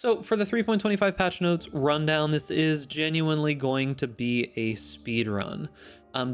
So for the 3.25 patch notes rundown, this is genuinely going to be a speed run.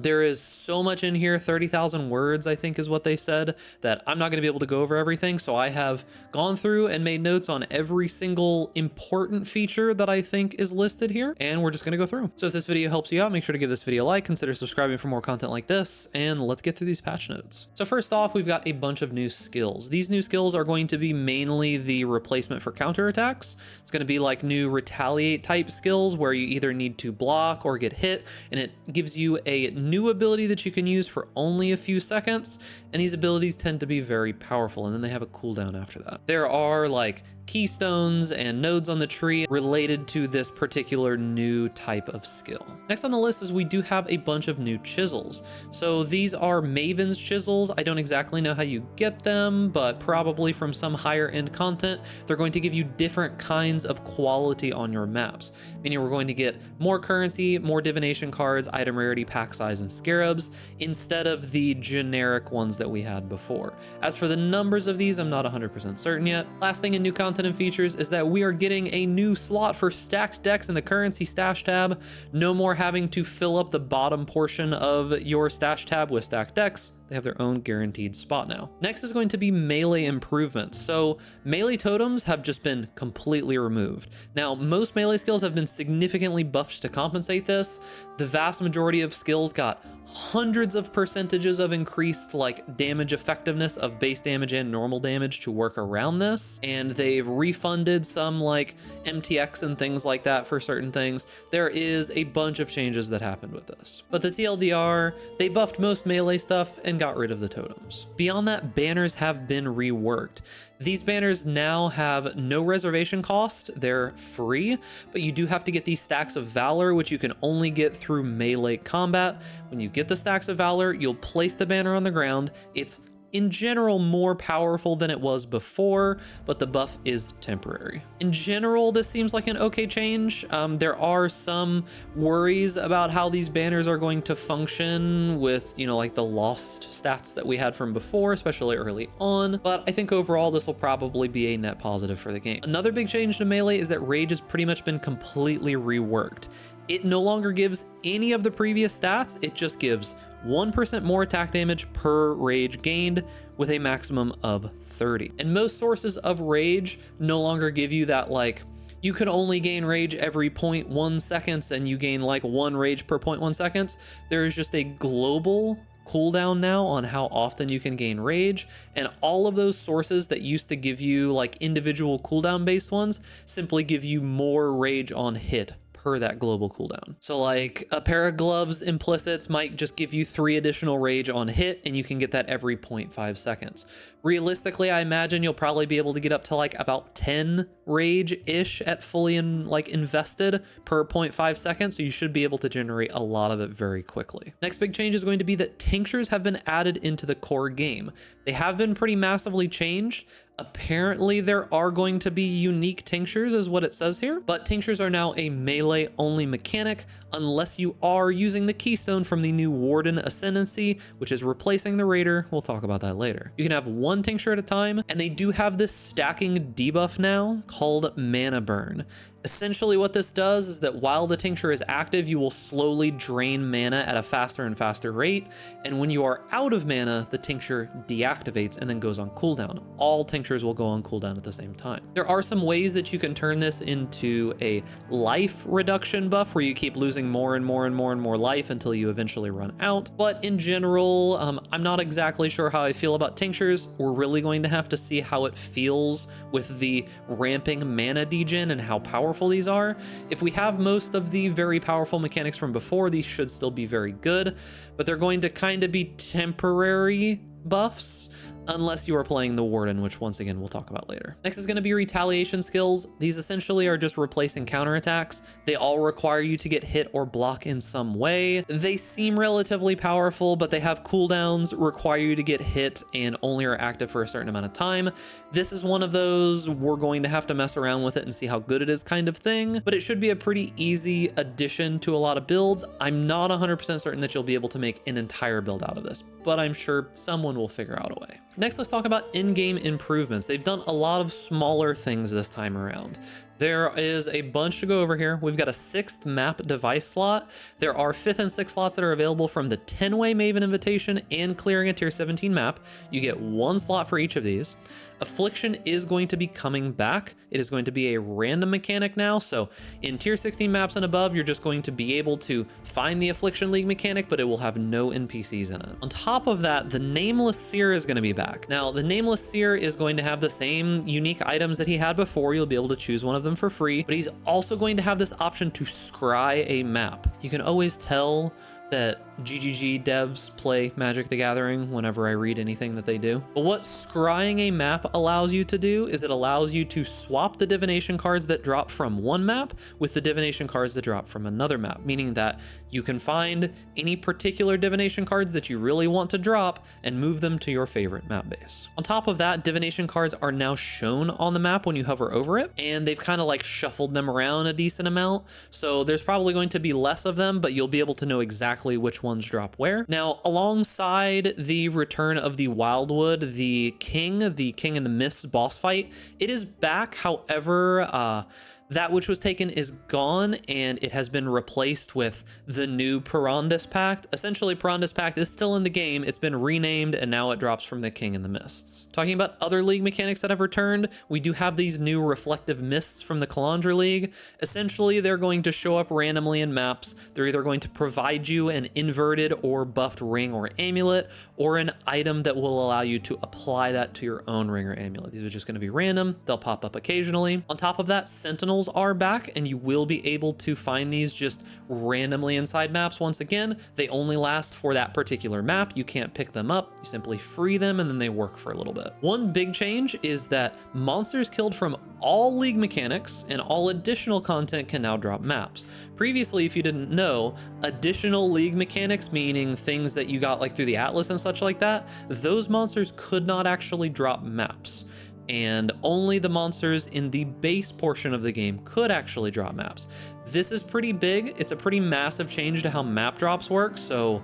There is so much in here, 30,000 words, I think is what they said, that I'm not going to be able to go over everything. So I have gone through and made notes on every single important feature that I think is listed here, and we're just going to go through. So if this video helps you out, make sure to give this video a like, consider subscribing for more content like this, and let's get through these patch notes. So first off, we've got a bunch of new skills. These new skills are going to be mainly the replacement for counterattacks. It's going to be like new retaliate type skills where you either need to block or get hit, and it gives you a new ability that you can use for only a few seconds, and these abilities tend to be very powerful, and then they have a cooldown after that. There are like keystones and nodes on the tree related to this particular new type of skill. Next on the list is we do have a bunch of new chisels. So these are Maven's chisels. I don't exactly know how you get them, but probably from some higher end content, they're going to give you different kinds of quality on your maps. Meaning we're going to get more currency, more divination cards, item rarity, pack size, and scarabs instead of the generic ones that we had before. As for the numbers of these, I'm not 100% certain yet. Last thing in new content and features is that we are getting a new slot for stacked decks in the currency stash tab. No more having to fill up the bottom portion of your stash tab with stacked decks. They have their own guaranteed spot now. Next is going to be melee improvements. So melee totems have just been completely removed. Now, most melee skills have been significantly buffed to compensate this. The vast majority of skills got hundreds of percentages of increased like damage effectiveness of base damage and normal damage to work around this. And they've refunded some like MTX and things like that for certain things. There is a bunch of changes that happened with this. But the TLDR, they buffed most melee stuff and got rid of the totems. Beyond that, banners have been reworked. These banners now have no reservation cost. They're free, but you do have to get these stacks of valor, which you can only get through melee combat. When you get the stacks of valor, you'll place the banner on the ground. It's in general more powerful than it was before, but the buff is temporary. In general, this seems like an okay change. There are some worries about how these banners are going to function with, you know, like the lost stats that we had from before, especially early on, but I think overall this will probably be a net positive for the game. Another big change to melee is that rage has pretty much been completely reworked. It no longer gives any of the previous stats, it just gives 1% more attack damage per rage gained with a maximum of 30. And most sources of rage no longer give you that like, you can only gain rage every 0.1 seconds and you gain like 1 rage per 0.1 seconds. There is just a global cooldown now on how often you can gain rage, and all of those sources that used to give you like individual cooldown based ones simply give you more rage on hit per that global cooldown. So like a pair of gloves implicits might just give you 3 additional rage on hit, and you can get that every 0.5 seconds. Realistically, I imagine you'll probably be able to get up to like about 10 rage-ish at fully invested per 0.5 seconds, so you should be able to generate a lot of it very quickly. Next big change is going to be that tinctures have been added into the core game. They have been pretty massively changed. Apparently there are going to be unique tinctures is what it says here, but tinctures are now a melee only mechanic unless you are using the keystone from the new Warden Ascendancy, which is replacing the Raider. We'll talk about that later. You can have 1 tincture at a time, and they do have this stacking debuff now called Mana Burn. Essentially what this does is that while the tincture is active, you will slowly drain mana at a faster and faster rate, and when you are out of mana, the tincture deactivates and then goes on cooldown. All tinctures will go on cooldown at the same time. There are some ways that you can turn this into a life reduction buff where you keep losing more and more and more and more life until you eventually run out, but in general, I'm not exactly sure how I feel about tinctures. We're really going to have to see how it feels with the ramping mana degen and how powerful these are. If we have most of the very powerful mechanics from before, these should still be very good, but they're going to kind of be temporary buffs unless you are playing the Warden, which once again we'll talk about later. Next is going to be retaliation skills. These essentially are just replacing counterattacks. They all require you to get hit or block in some way. They seem relatively powerful, but they have cooldowns, require you to get hit, and only are active for a certain amount of time. This is one of those we're going to have to mess around with it and see how good it is kind of thing, but it should be a pretty easy addition to a lot of builds. I'm not 100% certain that you'll be able to make an entire build out of this, but I'm sure someone will figure out a way. Next, let's talk about in-game improvements. They've done a lot of smaller things this time around. There is a bunch to go over here. We've got a 6th map device slot. There are 5th and 6th slots that are available from the 10-way Maven Invitation and clearing a tier 17 map. You get 1 slot for each of these. Affliction is going to be coming back. It is going to be a random mechanic now. So in tier 16 maps and above, you're just going to be able to find the Affliction League mechanic, but it will have no NPCs in it. On top of that, the Nameless Seer is going to be back. Now, the Nameless Seer is going to have the same unique items that he had before. You'll be able to choose one of them for free, but he's also going to have this option to scry a map. You can always tell that GGG devs play Magic the Gathering whenever I read anything that they do. But what scrying a map allows you to do is it allows you to swap the divination cards that drop from one map with the divination cards that drop from another map, meaning that you can find any particular divination cards that you really want to drop and move them to your favorite map base. On top of that, divination cards are now shown on the map when you hover over it, and they've kind of like shuffled them around a decent amount. So there's probably going to be less of them, but you'll be able to know exactly which ones drop where. Now, alongside the return of the Wildwood, the King in the Mist boss fight, it is back. However, that which was taken is gone, and it has been replaced with the new Perandus Pact. Essentially, Perandus Pact is still in the game. It's been renamed, and now it drops from the King in the Mists. Talking about other League mechanics that have returned, we do have these new Reflective Mists from the Kalandra League. Essentially, they're going to show up randomly in maps. They're either going to provide you an inverted or buffed ring or amulet, or an item that will allow you to apply that to your own ring or amulet. These are just going to be random. They'll pop up occasionally. On top of that, Sentinels are back, and you will be able to find these just randomly inside maps. Once again, they only last for that particular map. You can't pick them up. You simply free them, and then they work for a little bit. One big change is that monsters killed from all League mechanics and all additional content can now drop maps. Previously, if you didn't know, additional League mechanics, meaning things that you got like through the Atlas and such like that, those monsters could not actually drop maps, and only the monsters in the base portion of the game could actually drop maps. This is pretty big. It's a pretty massive change to how map drops work, so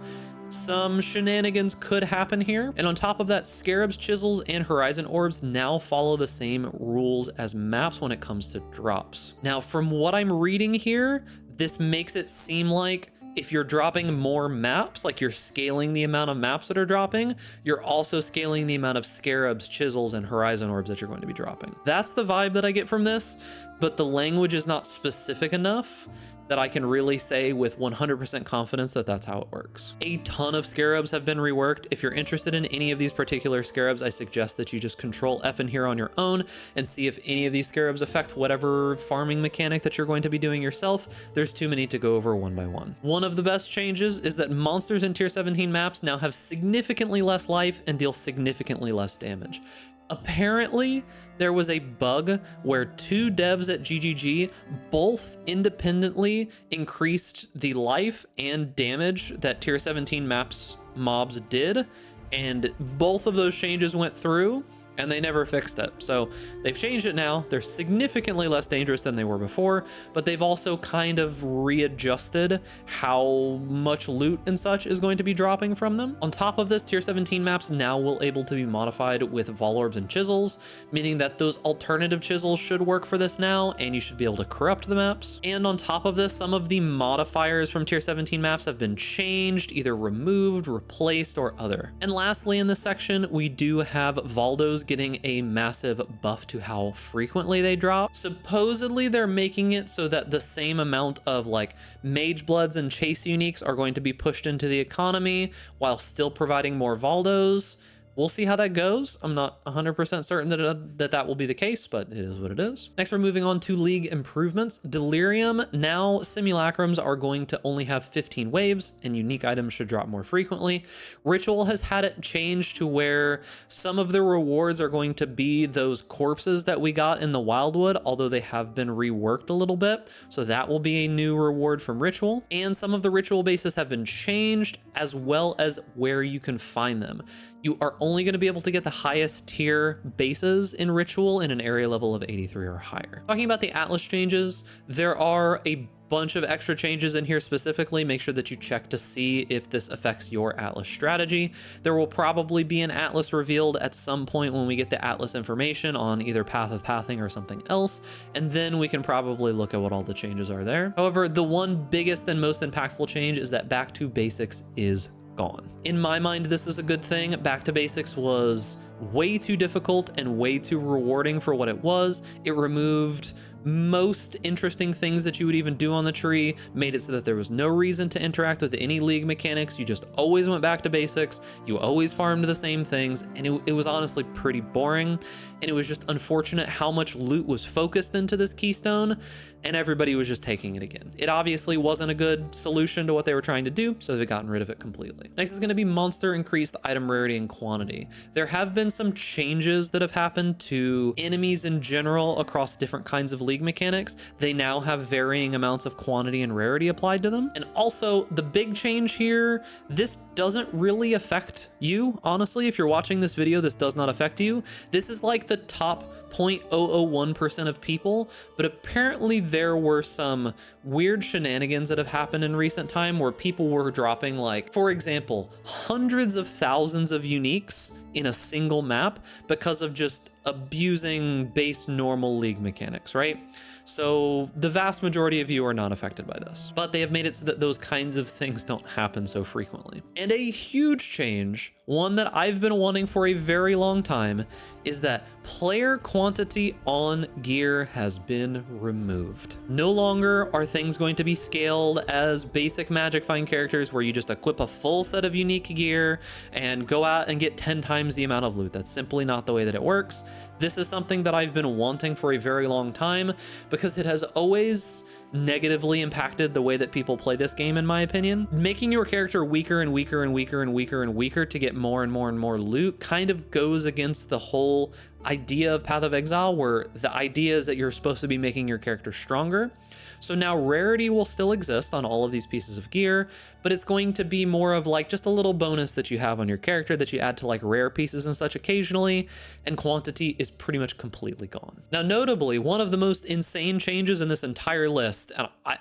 some shenanigans could happen here. And on top of that, Scarabs, Chisels, and Horizon Orbs now follow the same rules as maps when it comes to drops. Now, from what I'm reading here, this makes it seem like if you're dropping more maps, like you're scaling the amount of maps that are dropping, you're also scaling the amount of Scarabs, Chisels, and Horizon Orbs that you're going to be dropping. That's the vibe that I get from this, but the language is not specific enough that I can really say with 100% confidence that that's how it works. A ton of Scarabs have been reworked. If you're interested in any of these particular Scarabs, I suggest that you just Control F in here on your own and see if any of these Scarabs affect whatever farming mechanic that you're going to be doing yourself. There's too many to go over one by one. One of the best changes is that monsters in tier 17 maps now have significantly less life and deal significantly less damage. Apparently, there was a bug where 2 devs at GGG both independently increased the life and damage that tier 17 maps mobs did, and both of those changes went through, and they never fixed it. So they've changed it now. They're significantly less dangerous than they were before, but they've also kind of readjusted how much loot and such is going to be dropping from them. On top of this, tier 17 maps now will able to be modified with Vol Orbs and Chisels, meaning that those alternative chisels should work for this now, and you should be able to corrupt the maps. And on top of this, some of the modifiers from tier 17 maps have been changed, either removed, replaced, or other. And lastly, in this section, we do have Valdos getting a massive buff to how frequently they drop. Supposedly they're making it so that the same amount of like Mage Bloods and Chase Uniques are going to be pushed into the economy while still providing more Valdos. We'll see how that goes. I'm not 100% certain that will be the case, but it is what it is. Next, we're moving on to League improvements. Delirium, now simulacrums are going to only have 15 waves, and unique items should drop more frequently. Ritual has had it changed to where some of the rewards are going to be those corpses that we got in the Wildwood, although they have been reworked a little bit. So that will be a new reward from Ritual. And some of the ritual bases have been changed, as well as where you can find them. You are only going to be able to get the highest tier bases in Ritual in an area level of 83 or higher. Talking about the Atlas changes, there are a bunch of extra changes in here specifically. Make sure that you check to see if this affects your Atlas strategy. There will probably be an Atlas revealed at some point when we get the Atlas information on either Path of Pathing or something else, and then we can probably look at what all the changes are there. However, the one biggest and most impactful change is that Back to Basics is gone. In my mind, this is a good thing. Back to Basics was way too difficult and way too rewarding for what it was. It removed most interesting things that you would even do on the tree, made it so that there was no reason to interact with any league mechanics. You just always went back to basics. You always farmed the same things, and it was honestly pretty boring. And it was just unfortunate how much loot was focused into this keystone, and everybody was just taking it again. It obviously wasn't a good solution to what they were trying to do, so they've gotten rid of it completely. Next is going to be monster increased item rarity and quantity. There have been some changes that have happened to enemies in general across different kinds of league mechanics. They now have varying amounts of quantity and rarity applied to them. And also the big change here, this doesn't really affect you. Honestly, if you're watching this video, this does not affect you. This is like the top 0.001% of people, but apparently there were some weird shenanigans that have happened in recent time where people were dropping, like, for example, hundreds of thousands of uniques in a single map because of just abusing base normal league mechanics, right? So the vast majority of you are not affected by this, but they have made it so that those kinds of things don't happen so frequently. And a huge change, one that I've been wanting for a very long time, is that player quantity on gear has been removed. No longer are things going to be scaled as basic Magic Find characters where you just equip a full set of unique gear and go out and get 10 times the amount of loot. That's simply not the way that it works. This is something that I've been wanting for a very long time because it has always negatively impacted the way that people play this game, in my opinion. Making your character weaker and weaker and weaker and weaker and weaker to get more and more and more loot kind of goes against the whole idea of Path of Exile, where the idea is that you're supposed to be making your character stronger. So now rarity will still exist on all of these pieces of gear, but it's going to be more of like just a little bonus that you have on your character that you add to like rare pieces and such occasionally, and quantity is pretty much completely gone. Now, notably, one of the most insane changes in this entire list, and I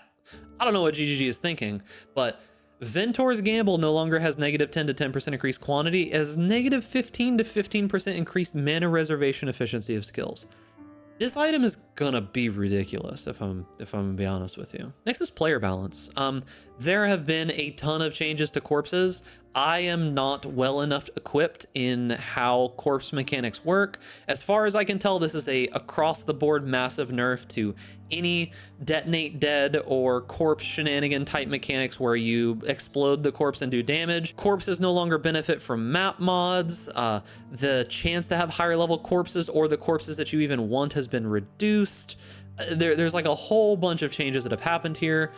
don't know what GGG is thinking, but Ventor's Gamble no longer has negative 10 to 10% increased quantity, as negative 15 to 15% increased mana reservation efficiency of skills. This item is gonna be ridiculous if I'm gonna be honest with you. Next is player balance. There have been a ton of changes to corpses. I am not well enough equipped in how corpse mechanics work. As far as I can tell, this is a across the board massive nerf to any detonate dead or corpse shenanigan type mechanics where you explode the corpse and do damage. Corpses no longer benefit from map mods. The chance to have higher level corpses or the corpses that you even want has been reduced. There's like a whole bunch of changes that have happened here.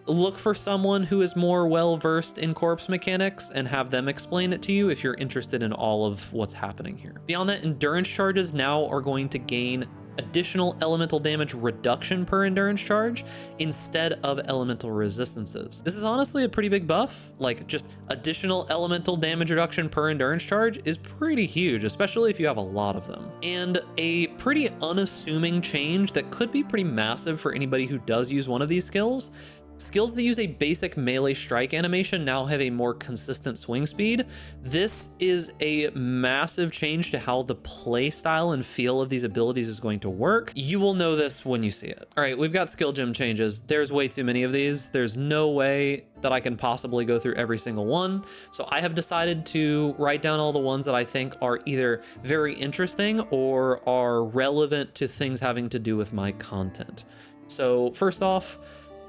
Look for someone who is more well-versed in corpse mechanics and have them explain it to you if you're interested in all of what's happening here. Beyond that, endurance charges now are going to gain additional elemental damage reduction per endurance charge instead of elemental resistances. This is honestly a pretty big buff. Like, just additional elemental damage reduction per endurance charge is pretty huge, especially if you have a lot of them. And a pretty unassuming change that could be pretty massive for anybody who does use one of these skills. Skills that use a basic melee strike animation now have a more consistent swing speed. This is a massive change to how the play style and feel of these abilities is going to work. You will know this when you see it. All right, we've got skill gem changes. There's way too many of these. There's no way that I can possibly go through every single one. So I have decided to write down all the ones that I think are either very interesting or are relevant to things having to do with my content. So first off,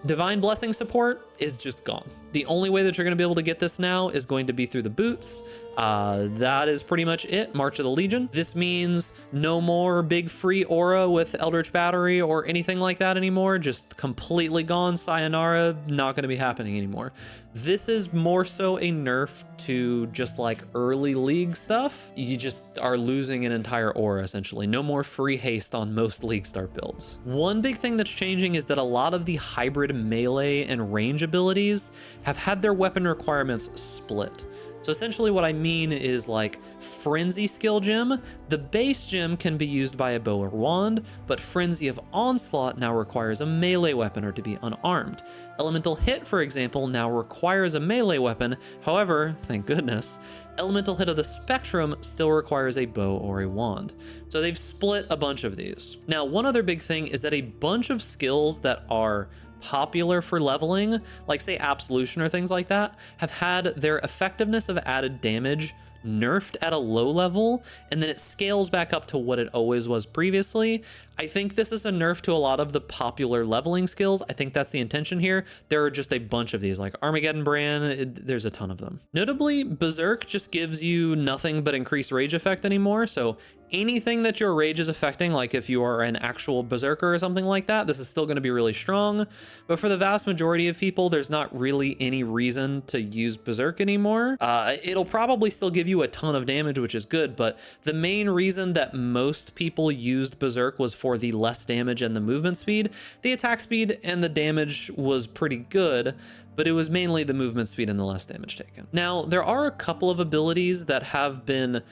Divine Blessing support is just gone. The only way that you're going to be able to get this now is going to be through the boots. That is pretty much it. March of the Legion. This means no more big free aura with Eldritch Battery or anything like that anymore. Just completely gone. Sayonara, not going to be happening anymore. This is more so a nerf to just like early league stuff. You just are losing an entire aura essentially. No more free haste on most league start builds. One big thing that's changing is that a lot of the hybrid melee and range abilities have had their weapon requirements split. So essentially what I mean is like Frenzy skill gem, the base gem can be used by a bow or wand, but Frenzy of Onslaught now requires a melee weapon or to be unarmed. Elemental Hit, for example, now requires a melee weapon. However, thank goodness, Elemental Hit of the Spectrum still requires a bow or a wand. So they've split a bunch of these. Now, one other big thing is that a bunch of skills that are popular for leveling, like say Absolution or things like that, have had their effectiveness of added damage nerfed at a low level, and then it scales back up to what it always was previously. I think this is a nerf to a lot of the popular leveling skills. I think that's the intention here. There are just a bunch of these, like Armageddon Brand, there's a ton of them. Notably, Berserk just gives you nothing but increased rage effect anymore, so anything that your rage is affecting, like if you are an actual berserker or something like that, this is still going to be really strong. But for the vast majority of people, there's not really any reason to use berserk anymore. It'll probably still give you a ton of damage, which is good, but the main reason that most people used berserk was for the less damage and the movement speed. The attack speed and the damage was pretty good, but it was mainly the movement speed and the less damage taken. Now, there are a couple of abilities that have been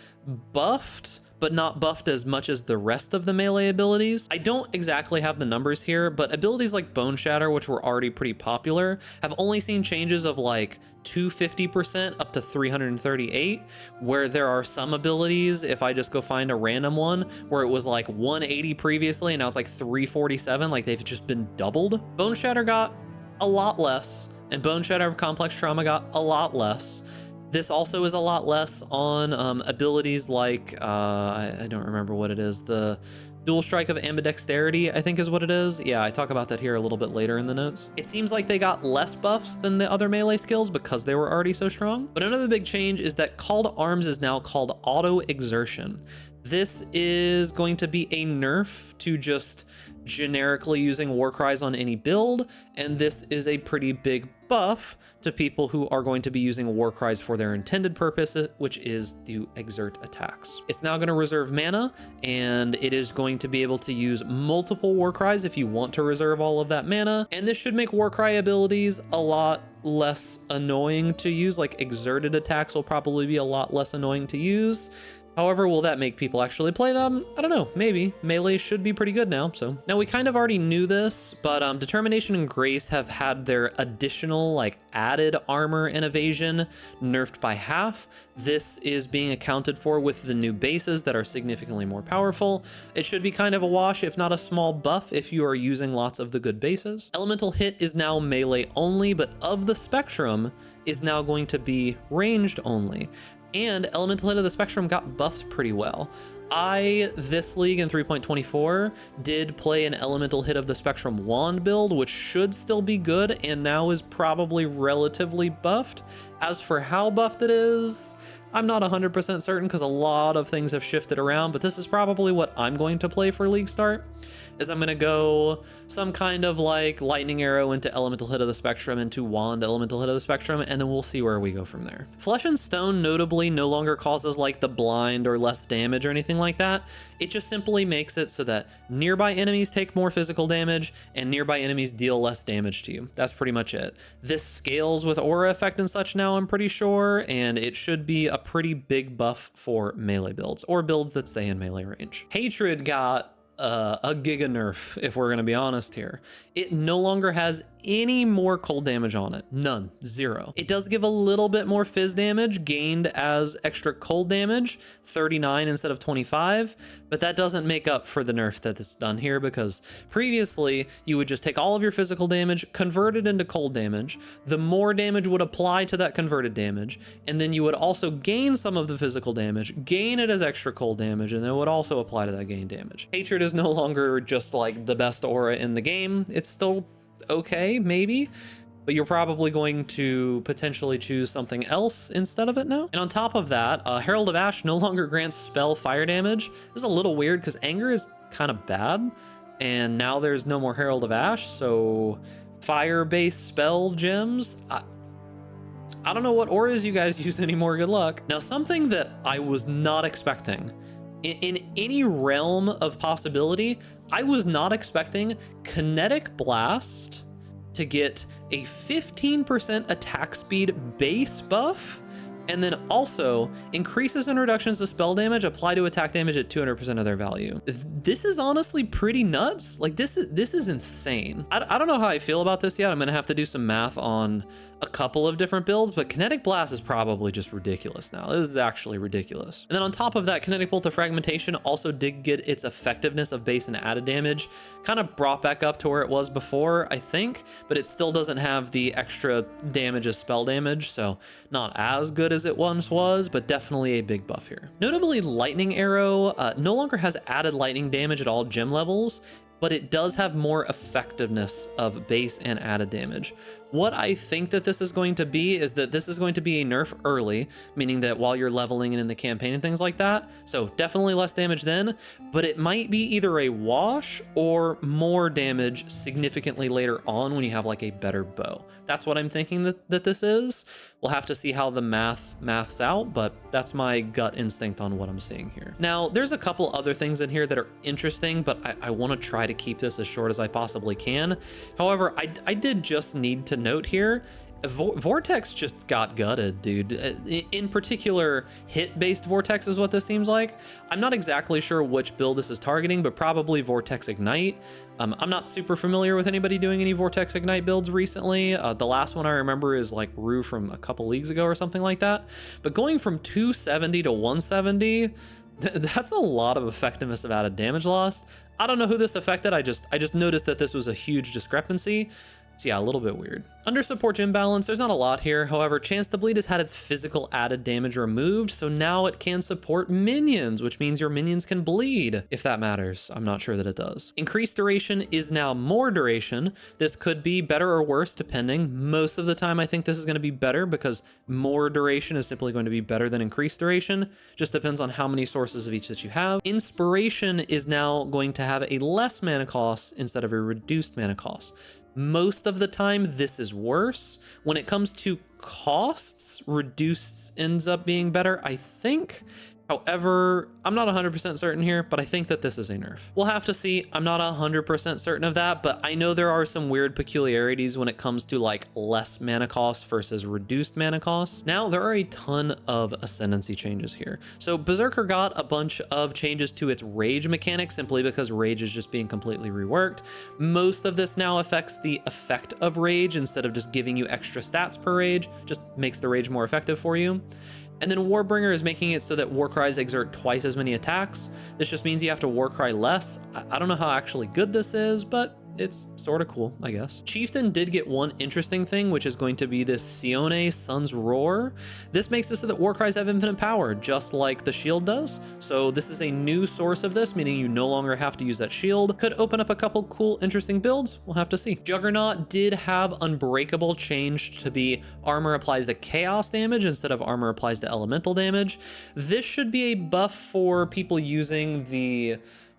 buffed, but not buffed as much as the rest of the melee abilities. I don't exactly have the numbers here, but abilities like Bone Shatter, which were already pretty popular, have only seen changes of like 250% up to 338, where there are some abilities, if I just go find a random one, where it was like 180 previously and now it's like 347, like they've just been doubled. Bone Shatter got a lot less, and Bone Shatter of Complex Trauma got a lot less. This also is a lot less on abilities like, I don't remember what it is, the Dual Strike of Ambidexterity, I think is what it is. Yeah, I talk about that here a little bit later in the notes. It seems like they got less buffs than the other melee skills because they were already so strong. But another big change is that Call to Arms is now called Auto Exertion. This is going to be a nerf to just generically using war cries on any build, and this is a pretty big buff to people who are going to be using war cries for their intended purpose, which is to exert attacks. It's now going to reserve mana, and it is going to be able to use multiple war cries if you want to reserve all of that mana, and this should make war cry abilities a lot less annoying to use. Like exerted attacks will probably be a lot less annoying to use. However, will that make people actually play them? I don't know, maybe. Melee should be pretty good now, so. Now, we kind of already knew this, but Determination and Grace have had their additional, like, added armor and evasion nerfed by half. This is being accounted for with the new bases that are significantly more powerful. It should be kind of a wash, if not a small buff, if you are using lots of the good bases. Elemental Hit is now melee only, but of the spectrum is now going to be ranged only. And Elemental Hit of the Spectrum got buffed pretty well. This league in 3.24 did play an Elemental Hit of the Spectrum wand build, which should still be good and now is probably relatively buffed. As for how buffed it is, I'm not 100% certain because a lot of things have shifted around, but this is probably what I'm going to play for League Start, is I'm going to go some kind of like Lightning Arrow into Elemental Hit of the Spectrum into Wand Elemental Hit of the Spectrum, and then we'll see where we go from there. Flesh and Stone notably no longer causes like the blind or less damage or anything like that. It just simply makes it so that nearby enemies take more physical damage and nearby enemies deal less damage to you. That's pretty much it. This scales with aura effect and such now, I'm pretty sure, and it should be a pretty big buff for melee builds or builds that stay in melee range. Hatred got a giga nerf, if we're going to be honest here. It no longer has any more cold damage on it. None. Zero. It does give a little bit more fizz damage gained as extra cold damage, 39 instead of 25, but that doesn't make up for the nerf that it's done here, because previously you would just take all of your physical damage, convert it into cold damage, the more damage would apply to that converted damage, and then you would also gain some of the physical damage, gain it as extra cold damage, and it would also apply to that gain damage. Hatred is no longer just like the best aura in the game. It's still okay, maybe, but you're probably going to potentially choose something else instead of it now. And on top of that, Herald of Ash no longer grants spell fire damage. This is a little weird because Anger is kind of bad, and now there's no more Herald of Ash, so fire-based spell gems, I don't know what auras you guys use anymore. Good luck. Now, something that I was not expecting in any realm of possibility, I was not expecting Kinetic Blast to get a 15% attack speed base buff And then also, increases and reductions to spell damage apply to attack damage at 200% of their value. This is honestly pretty nuts. Like, this is insane. I don't know how I feel about this yet. I'm gonna have to do some math on a couple of different builds, but Kinetic Blast is probably just ridiculous now. This is actually ridiculous. And then on top of that, Kinetic Bolt of Fragmentation also did get its effectiveness of base and added damage kind of brought back up to where it was before, I think, but it still doesn't have the extra damage as spell damage, so not as good as it once was, but definitely a big buff here. Notably, Lightning Arrow no longer has added lightning damage at all gem levels, but it does have more effectiveness of base and added damage. What I think that this is going to be is that this is going to be a nerf early, meaning that while you're leveling and in the campaign and things like that, so definitely less damage then, but it might be either a wash or more damage significantly later on when you have like a better bow. That's what I'm thinking that this is. We'll have to see how the maths out, but that's my gut instinct on what I'm seeing here. Now, there's a couple other things in here that are interesting, but I want to try to keep this as short as I possibly can. However, I did just need to note here, Vortex just got gutted, dude. In particular, hit-based Vortex is what this seems like. I'm not exactly sure which build this is targeting, but probably Vortex Ignite. I'm not super familiar with anybody doing any Vortex Ignite builds recently. The last one I remember is like Rue from a couple leagues ago or something like that. But going from 270 to 170, that's a lot of effectiveness of added damage loss. I don't know who this affected. I just noticed that this was a huge discrepancy. So yeah, a little bit weird. Under support gem balance, there's not a lot here. However, Chance to Bleed has had its physical added damage removed, so now it can support minions, which means your minions can bleed, if that matters. I'm not sure that it does. Increased duration is now more duration. This could be better or worse, depending. Most of the time, I think this is going to be better because more duration is simply going to be better than increased duration. Just depends on how many sources of each that you have. Inspiration is now going to have a less mana cost instead of a reduced mana cost. Most of the time, this is worse. When it comes to costs, reduced ends up being better, I think. However, I'm not 100% certain here, but I think that this is a nerf. We'll have to see. I'm not 100% certain of that, but I know there are some weird peculiarities when it comes to like less mana cost versus reduced mana cost. Now, there are a ton of Ascendancy changes here. So Berserker got a bunch of changes to its rage mechanic simply because rage is just being completely reworked. Most of this now affects the effect of rage instead of just giving you extra stats per rage, just makes the rage more effective for you. And then Warbringer is making it so that Warcries exert twice as many attacks. This just means you have to Warcry less. I don't know how actually good this is, but it's sort of cool, I guess. Chieftain did get one interesting thing, which is going to be this Sione Sun's Roar. This makes it so that Warcries have infinite power, just like the shield does. So this is a new source of this, meaning you no longer have to use that shield. Could open up a couple cool, interesting builds. We'll have to see. Juggernaut did have Unbreakable changed to be armor applies to chaos damage instead of armor applies to elemental damage. This should be a buff for people using the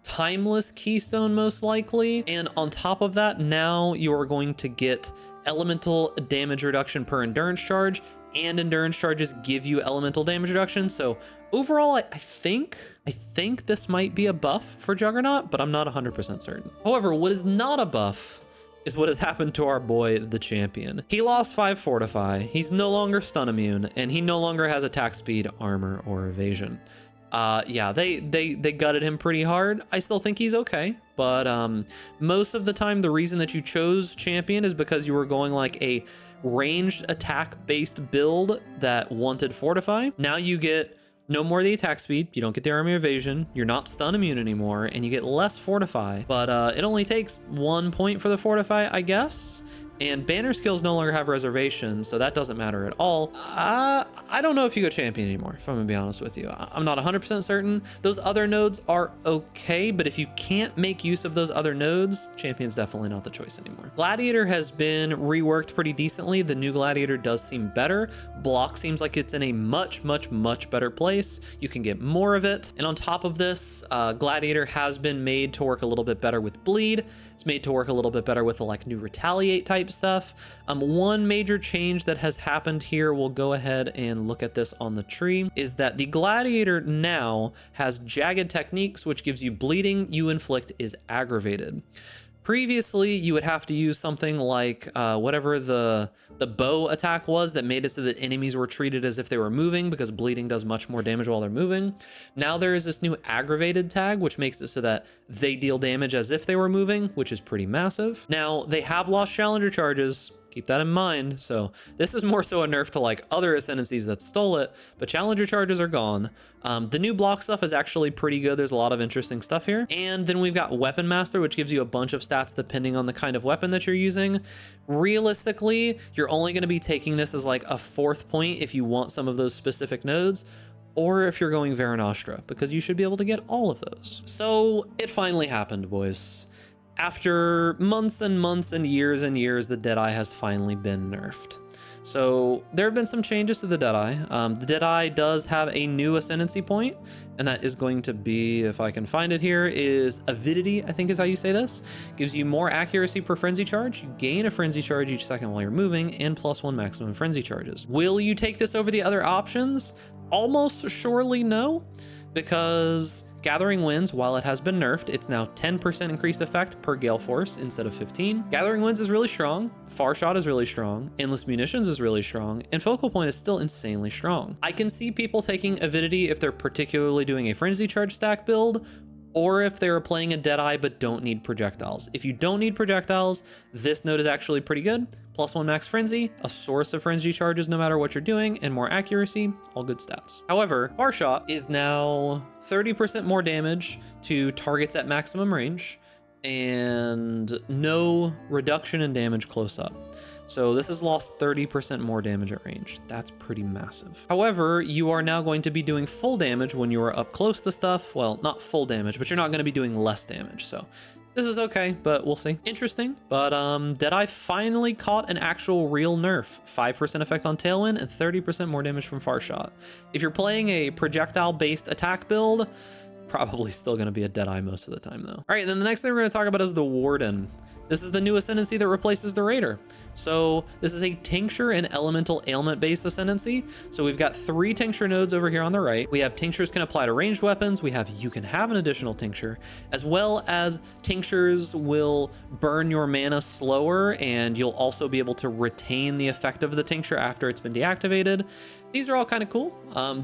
Timeless Keystone most likely, and on top of that, now you are going to get elemental damage reduction per endurance charge, and endurance charges give you elemental damage reduction. So overall, I think this might be a buff for Juggernaut, but I'm not 100% certain. However, what is not a buff is what has happened to our boy, the champion. He lost 5 Fortify, he's no longer stun immune, and he no longer has attack speed, armor, or evasion. Yeah, they gutted him pretty hard. I still think he's okay, but most of the time the reason that you chose champion is because you were going like a ranged attack based build that wanted fortify. Now you get no more of the attack speed, you don't get the armor evasion, you're not stun immune anymore, and you get less fortify, but it only takes 1 point for the fortify, I guess. And banner skills no longer have reservations, so that doesn't matter at all. I don't know if you go champion anymore, if I'm gonna be honest with you. I'm not 100% certain. Those other nodes are okay, but if you can't make use of those other nodes, champion's definitely not the choice anymore. Gladiator has been reworked pretty decently. The new Gladiator does seem better. Block seems like it's in a much better place. You can get more of it. And on top of this, Gladiator has been made to work a little bit better with bleed. It's made to work a little bit better with the like new retaliate type stuff. One major change that has happened here, we'll go ahead and look at this on the tree, is that the Gladiator now has jagged techniques, which gives you bleeding you inflict is aggravated. Previously, you would have to use something like whatever the bow attack was that made it so that enemies were treated as if they were moving, because bleeding does much more damage while they're moving. Now there is this new aggravated tag, which makes it so that they deal damage as if they were moving, which is pretty massive. Now, they have lost challenger charges. Keep that in mind. So this is more so a nerf to like other ascendancies that stole it, but challenger charges are gone. The new block stuff is actually pretty good. There's a lot of interesting stuff here. And then we've got Weapon Master, which gives you a bunch of stats depending on the kind of weapon that you're using. Realistically, you're only going to be taking this as like a 4th point if you want some of those specific nodes, or if you're going Veranostra, because you should be able to get all of those. So it finally happened, boys. After months and months and years, the Deadeye has finally been nerfed. So there have been some changes to the Deadeye. The Deadeye does have a new ascendancy point, and that is going to be, if I can find it here, is Avidity, I think is how you say this. Gives you more accuracy per frenzy charge. You gain a frenzy charge each second while you're moving, and +1 maximum frenzy charges. Will you take this over the other options? Almost surely no, because Gathering Winds, while it has been nerfed, it's now 10% increased effect per Gale Force instead of 15. Gathering Winds is really strong, Far Shot is really strong, Endless Munitions is really strong, and Focal Point is still insanely strong. I can see people taking Avidity if they're particularly doing a Frenzy Charge stack build, or if they're playing a Deadeye but don't need projectiles. If you don't need projectiles, this node is actually pretty good. +1 max frenzy, a source of frenzy charges no matter what you're doing, and more accuracy, all good stats. However, Far Shot is now 30% more damage to targets at maximum range, and no reduction in damage close up. So this has lost 30% more damage at range. That's pretty massive. However, you are now going to be doing full damage when you are up close to stuff. Well, not full damage, but you're not going to be doing less damage. So this is okay, but we'll see. Interesting, but Deadeye finally caught an actual real nerf. 5% effect on Tailwind and 30% more damage from Far Shot. If you're playing a projectile-based attack build, probably still going to be a Deadeye most of the time, though. All right, then the next thing we're going to talk about is the Warden. This is the new ascendancy that replaces the Raider. So this is a tincture and elemental ailment based ascendancy. So we've got 3 tincture nodes over here on the right. We have tinctures can apply to ranged weapons. We have you can have an additional tincture, as well as tinctures will burn your mana slower, and you'll also be able to retain the effect of the tincture after it's been deactivated. These are all kind of cool.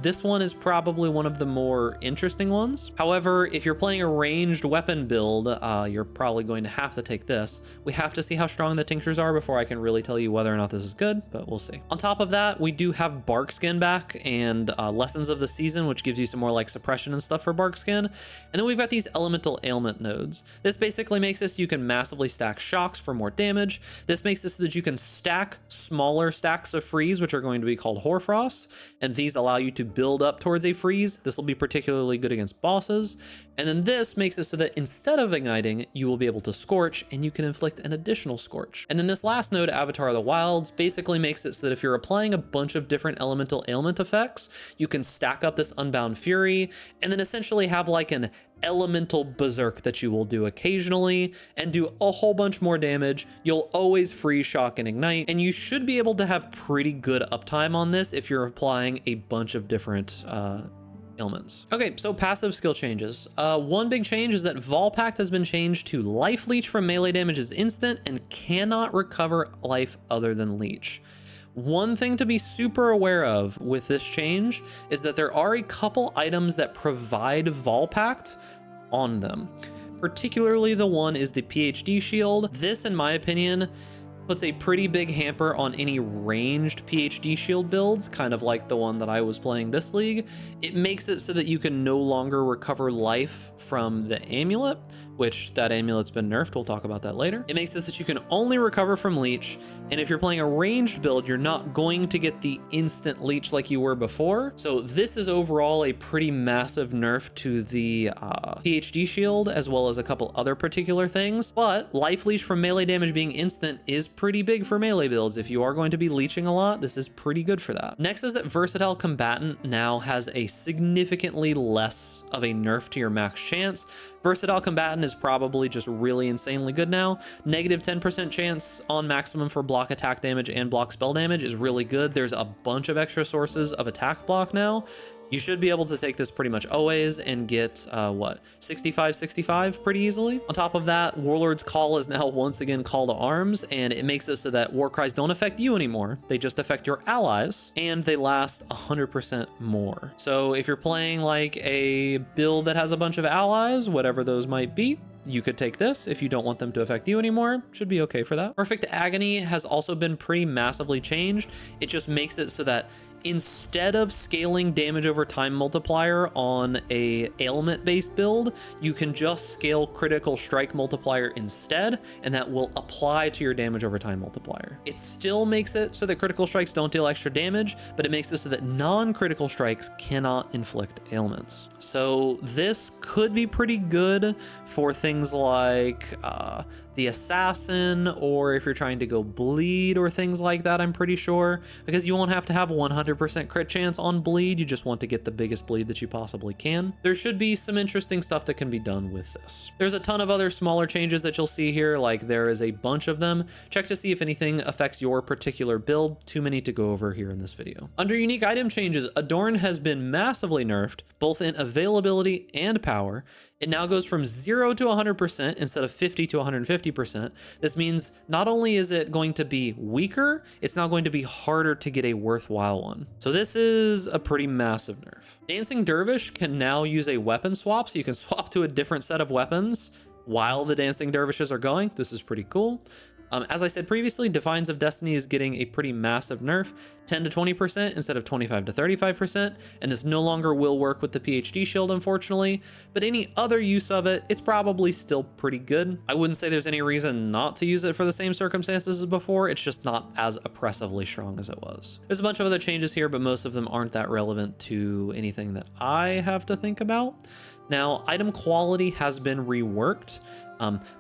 This one is probably one of the more interesting ones. However, if you're playing a ranged weapon build, you're probably going to have to take this. We have to see how strong the tinctures are before I can really tell you whether or not this is good, but we'll see. On top of that, we do have Barkskin back and Lessons of the Season, which gives you some more like suppression and stuff for Barkskin. And then we've got these elemental ailment nodes. This basically makes it so you can massively stack shocks for more damage. This makes it so that you can stack smaller stacks of freeze, which are going to be called Hoarfrost, and these allow you to build up towards a freeze. This will be particularly good against bosses. And then this makes it so that instead of igniting, you will be able to scorch, and you can inflict an additional scorch. And then this last node, Avatar of the Wilds, basically makes it so that if you're applying a bunch of different elemental ailment effects, you can stack up this Unbound Fury, and then essentially have like an elemental berserk that you will do occasionally and do a whole bunch more damage. You'll always freeze, shock, and ignite, and you should be able to have pretty good uptime on this if you're applying a bunch of different ailments. Okay, so passive skill changes. One big change is that Volpact has been changed to Life Leech from melee damage is instant and cannot recover life other than Leech. One thing to be super aware of with this change is that there are a couple items that provide Volpact on them. Particularly the one is the PhD shield. This, in my opinion, puts a pretty big hamper on any ranged PhD shield builds, kind of like the one that I was playing this league. It makes it so that you can no longer recover life from the amulet, which that amulet's been nerfed. We'll talk about that later. It makes it so that you can only recover from leech, and if you're playing a ranged build, you're not going to get the instant leech like you were before. So this is overall a pretty massive nerf to the PhD shield, as well as a couple other particular things. But life leech from melee damage being instant is pretty big for melee builds. If you are going to be leeching a lot, this is pretty good for that. Next is that Versatile Combatant now has a significantly less of a nerf to your max chance. Versatile Combatant is probably just really insanely good now. Negative 10% chance on maximum for block attack damage and block spell damage is really good. There's a bunch of extra sources of attack block now. you should be able to take this pretty much always and get, what, 65 pretty easily. On top of that, Warlord's Call is now once again call to arms, and it makes it so that war cries don't affect you anymore. They just affect your allies, and they last 100% more. So if you're playing like a build that has a bunch of allies, whatever those might be, you could take this. If you don't want them to affect you anymore, should be okay for that. Perfect Agony has also been pretty massively changed. It just makes it so that instead of scaling damage over time multiplier on a ailment based build, you can just scale critical strike multiplier instead, and that will apply to your damage over time multiplier. It still makes it so that critical strikes don't deal extra damage, but it makes it so that non-critical strikes cannot inflict ailments. So this could be pretty good for things like the assassin, or if you're trying to go bleed or things like that, I'm pretty sure, because you won't have to have 100% crit chance on bleed. You just want to get the biggest bleed that you possibly can. There should be some interesting stuff that can be done with this. There's a ton of other smaller changes that you'll see here, like there is a bunch of them. Check to see if anything affects your particular build. Too many to go over here in this video. Under unique item changes, Adorn has been massively nerfed, both in availability and power. It now goes from 0 to 100% instead of 50 to 150%. This means not only is it going to be weaker, it's now going to be harder to get a worthwhile one. So this is a pretty massive nerf. Dancing Dervish can now use a weapon swap, so you can swap to a different set of weapons while the Dancing Dervishes are going. This is pretty cool. As I said previously, Defiance of Destiny is getting a pretty massive nerf, 10 to 20% instead of 25 to 35%, and this no longer will work with the PhD shield, unfortunately, but any other use of it, it's probably still pretty good. I wouldn't say there's any reason not to use it for the same circumstances as before, it's just not as oppressively strong as it was. There's a bunch of other changes here, but most of them aren't that relevant to anything that I have to think about. Now, item quality has been reworked.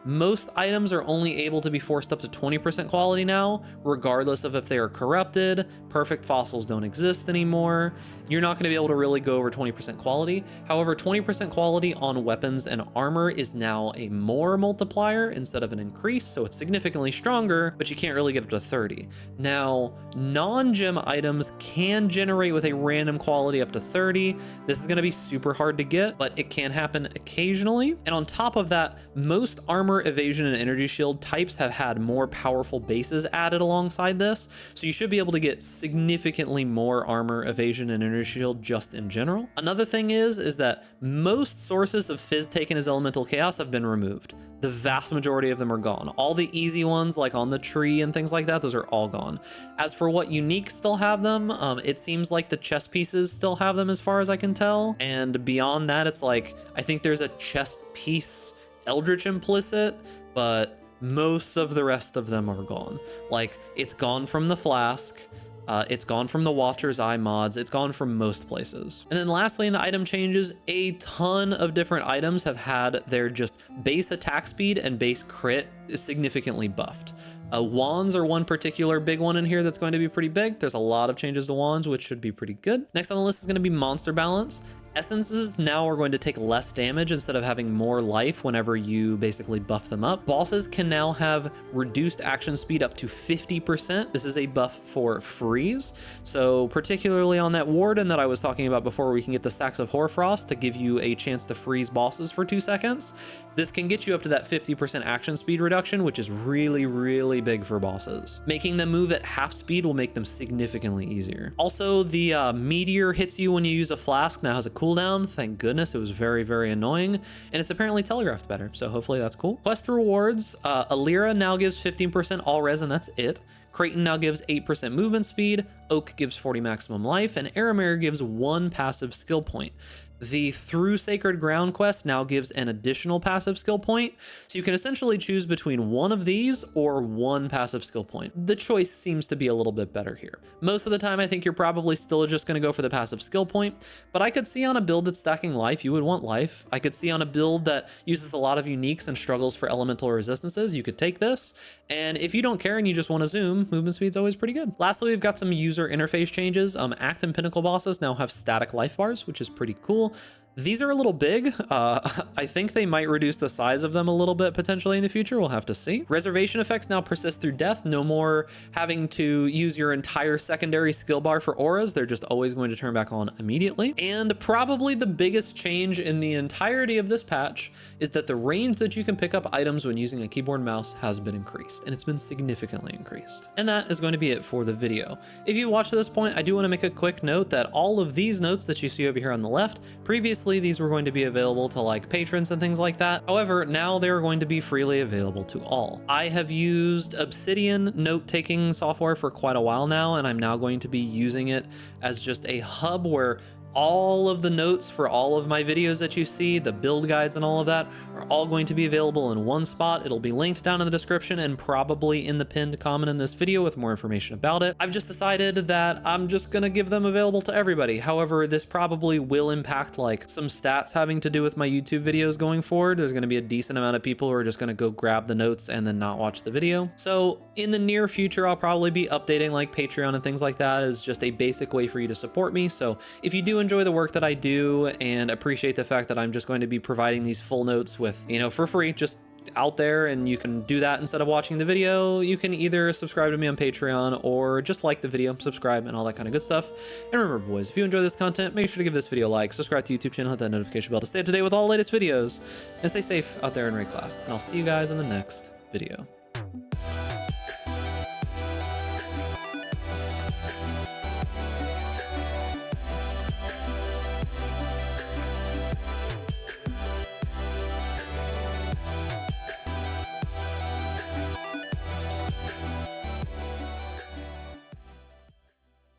Most items are only able to be forced up to 20% quality now, regardless of if they are corrupted. Perfect fossils don't exist anymore. You're not going to be able to really go over 20% quality. However, 20% quality on weapons and armor is now a more multiplier instead of an increase, so it's significantly stronger, but you can't really get up to 30. Now, non-gem items can generate with a random quality up to 30. This is going to be super hard to get, but it can happen occasionally. And on top of that, most armor, evasion, and energy shield types have had more powerful bases added alongside this, so you should be able to get significantly more armor, evasion, and energy shield just in general. Another thing is that most sources of Fizz taken as elemental chaos have been removed. The vast majority of them are gone. All the easy ones, like on the tree and things like that, those are all gone. As for what unique still have them, it seems like the chest pieces still have them as far as I can tell. And beyond that, it's like, I think there's a chest piece Eldritch implicit, but most of the rest of them are gone. Like, it's gone from the flask, it's gone from the Watcher's Eye mods, it's gone from most places. And then lastly, in the item changes, a ton of different items have had their just base attack speed and base crit significantly buffed. Wands are one particular big one in here that's going to be pretty big. There's a lot of changes to wands, which should be pretty good. Next on the list is going to be monster balance. Essences now are going to take less damage instead of having more life whenever you basically buff them up. Bosses can now have reduced action speed up to 50%. This is a buff for freeze. So particularly on that warden that I was talking about before, we can get the Sacks of Hoarfrost to give you a chance to freeze bosses for 2 seconds. This can get you up to that 50% action speed reduction, which is really, really big for bosses. Making them move at half speed will make them significantly easier. Also, the meteor hits you when you use a flask, now has a cooldown. Thank goodness, it was very, very annoying, and it's apparently telegraphed better, so hopefully that's cool. Quest rewards, Alira now gives 15% all res, and that's it. Creighton now gives 8% movement speed, Oak gives 40 maximum life, and Aramir gives 1 passive skill point. The Through Sacred Ground quest now gives an additional passive skill point, so you can essentially choose between one of these or 1 passive skill point. The choice seems to be a little bit better here. Most of the time, I think you're probably still just going to go for the passive skill point, but I could see on a build that's stacking life, you would want life. I could see on a build that uses a lot of uniques and struggles for elemental resistances, you could take this, and if you don't care and you just want to zoom, movement speed's always pretty good. Lastly, we've got some user interface changes. Act and Pinnacle bosses now have static life bars, which is pretty cool. These are a little big. I think they might reduce the size of them a little bit potentially in the future. We'll have to see. Reservation effects now persist through death. No more having to use your entire secondary skill bar for auras. They're just always going to turn back on immediately. And probably the biggest change in the entirety of this patch is that the range that you can pick up items when using a keyboard and mouse has been increased, and it's been significantly increased. And that is going to be it for the video. If you watched to this point, I do want to make a quick note that all of these notes that you see over here on the left, previously these were going to be available to like patrons and things like that. However, now they're going to be freely available to all. I have used Obsidian note-taking software for quite a while now, and I'm now going to be using it as just a hub where all of the notes for all of my videos that you see, the build guides and all of that, are all going to be available in one spot. It'll be linked down in the description and probably in the pinned comment in this video with more information about it. I've just decided that I'm just gonna give them available to everybody. However, this probably will impact like some stats having to do with my YouTube videos going forward. There's gonna be a decent amount of people who are just gonna go grab the notes and then not watch the video. So in the near future, I'll probably be updating like Patreon and things like that as just a basic way for you to support me. So if you do enjoy the work that I do and appreciate the fact that I'm just going to be providing these full notes with, you know, for free, just out there, and you can do that instead of watching the video, you can either subscribe to me on Patreon or just like the video, subscribe, and all that kind of good stuff. And remember, boys, if you enjoy this content, make sure to give this video a like, subscribe to the YouTube channel, hit that notification bell to stay up to date with all the latest videos, and stay safe out there in raid class. And I'll see you guys in the next video.